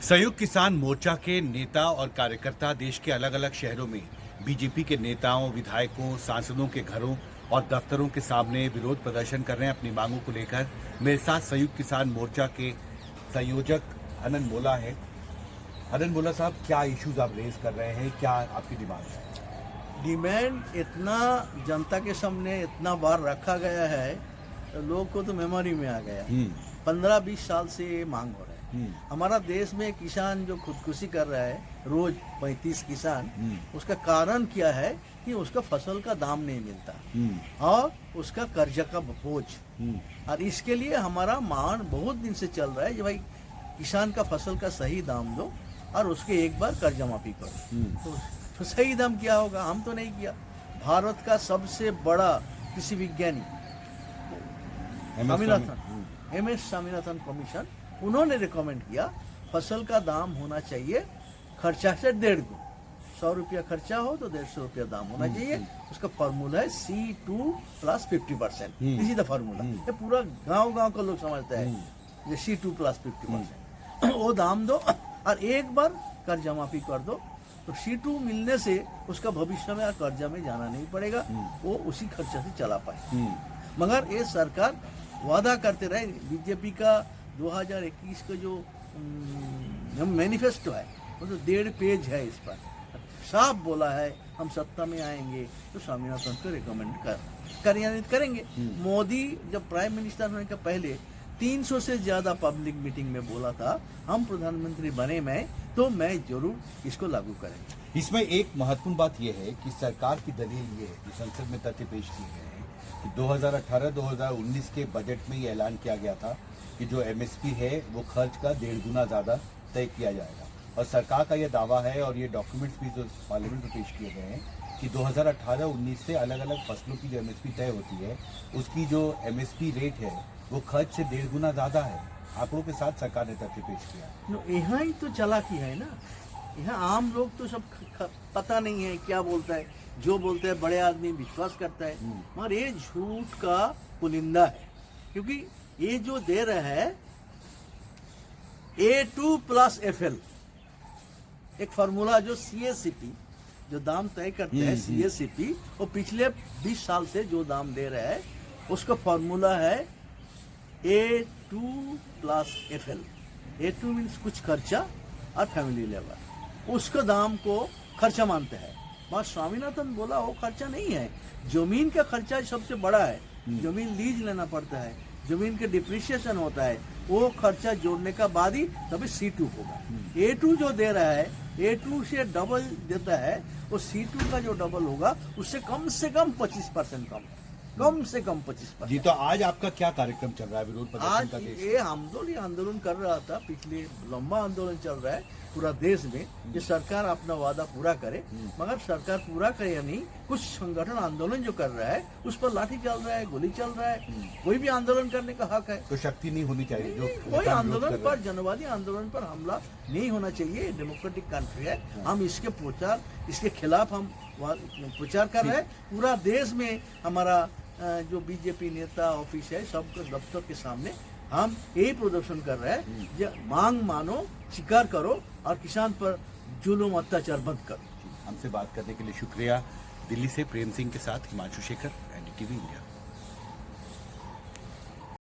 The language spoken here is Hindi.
संयुक्त किसान मोर्चा के नेता और कार्यकर्ता देश के अलग अलग शहरों में बीजेपी के नेताओं, विधायकों, सांसदों के घरों और दफ्तरों के सामने विरोध प्रदर्शन कर रहे हैं अपनी मांगों को लेकर। मेरे साथ संयुक्त किसान मोर्चा के संयोजक अनंत मोला है। अनंत मोला साहब, क्या इश्यूज आप रेज कर रहे हैं, क्या आपकी डिमांड है? डिमांड इतना जनता के सामने इतना बार रखा गया है, लोग को तो मेमोरी में आ गया। 15-20 साल से ये मांग हो रहा है। हमारा देश में किसान जो खुदकुशी कर रहा है, रोज 35 किसान, उसका कारण क्या है कि उसका फसल का दाम नहीं मिलता और उसका कर्जा का बोझ। और इसके लिए हमारा मांग बहुत दिन से चल रहा है कि भाई किसान का फसल का सही दाम दो और उसके एक बार कर्जा माफी करो। तो सही दाम क्या होगा? हम तो नहीं किया। भारत का सबसे बड़ा कृषि विज्ञानी एम.एस. स्वामीनाथन कमीशन, उन्होंने रिकमेंड किया फसल का दाम होना चाहिए खर्चा से 1.5 गुना। 100 रुपया खर्चा हो तो 150 रुपया दाम होना चाहिए। उसका फॉर्मूला है C2 + 50%। This is the formula. ये पूरा गांव का लोग समझता है ये C2 + 50%। वो दाम दो और एक बार कर्जा माफी कर दो, तो C2 मिलने से उसका भविष्य में कर्जा में जाना नहीं पड़ेगा, वो उसी खर्चा से चला पाए। मगर ये सरकार वादा करते रहे। बीजेपी का 2021 का जो मैनिफेस्टो है वो तो 1.5 पेज है। इस पर साफ बोला है हम सत्ता में आएंगे तो स्वामीनाथन को रिकमेंड कार्यान्वित करेंगे। मोदी जब प्राइम मिनिस्टर होने के पहले 300 से ज्यादा पब्लिक मीटिंग में बोला था हम प्रधानमंत्री बने तो मैं जरूर इसको लागू करेंगे। इसमें एक महत्वपूर्ण बात यह है कि सरकार की दलील ये है कि संसद में तथ्य पेश किए गए हैं कि 2018-2019 के बजट में ये ऐलान किया गया था कि जो एमएसपी है वो खर्च का 1.5 गुना ज़्यादा तय किया जाएगा। और सरकार का ये दावा है और ये डॉक्यूमेंट्स भी जो पार्लियामेंट में पेश किए गए हैं कि 2018-19 से अलग अलग फसलों की जो एमएसपी तय होती है उसकी जो एमएसपी रेट है वो खर्च से 1.5 गुना ज़्यादा है। आंकड़ों के साथ सरकार ने तथ्य पेश किया। यहाँ ही तो चालाकी है ना। यहाँ आम लोग तो सब पता नहीं है क्या बोलता है, जो बोलते हैं बड़े आदमी विश्वास करता है, मगर ये झूठ का पुलिंदा है। क्योंकि ये जो दे रहा है A2 + FL, एक फार्मूला जो CACP जो दाम तय करते हैं CACP, वो पिछले 20 साल से जो दाम दे रहा है उसका फार्मूला है A2 + FL। A2 मीन्स कुछ खर्चा और फैमिली लेवल, उसका दाम को खर्चा मानते हैं। बस स्वामीनाथन बोला वो खर्चा नहीं है, जमीन का खर्चा सबसे बड़ा है। जमीन लीज लेना पड़ता है, जमीन के डिप्रिसिएशन होता है, वो खर्चा जोड़ने का बाद ही तभी C2 होगा। A2 जो दे रहा है A2 से डबल देता है, वो C2 का जो डबल होगा उससे कम से कम 25% कम से कम 25%। जी, तो आज आपका क्या कार्यक्रम चल रहा है विरोध प्रदर्शन का? आज ये आंदोलन कर रहा था, पिछले लंबा आंदोलन चल रहा है पूरा देश में कि सरकार अपना वादा पूरा करे। मगर सरकार पूरा करे या नहीं, कुछ संगठन आंदोलन जो कर रहा है उस पर लाठी चल रहा है, गोली चल रहा है। कोई भी आंदोलन करने का हक है, तो शक्ति नहीं होनी चाहिए जो कोई आंदोलन पर, जनवादी आंदोलन पर हमला नहीं होना चाहिए। डेमोक्रेटिक कंट्री है, हम इसके खिलाफ हम प्रचार कर रहे हैं। पूरा देश में हमारा जो बीजेपी नेता ऑफिस है सबके दफ्तर के सामने हम यही प्रदर्शन कर रहे हैं, मांग मानो, स्वीकार करो और किसान पर जुल्म अत्याचार बंद करो। हमसे बात करने के लिए शुक्रिया। दिल्ली से प्रेम सिंह के साथ हिमांशु शेखर, NDTV इंडिया।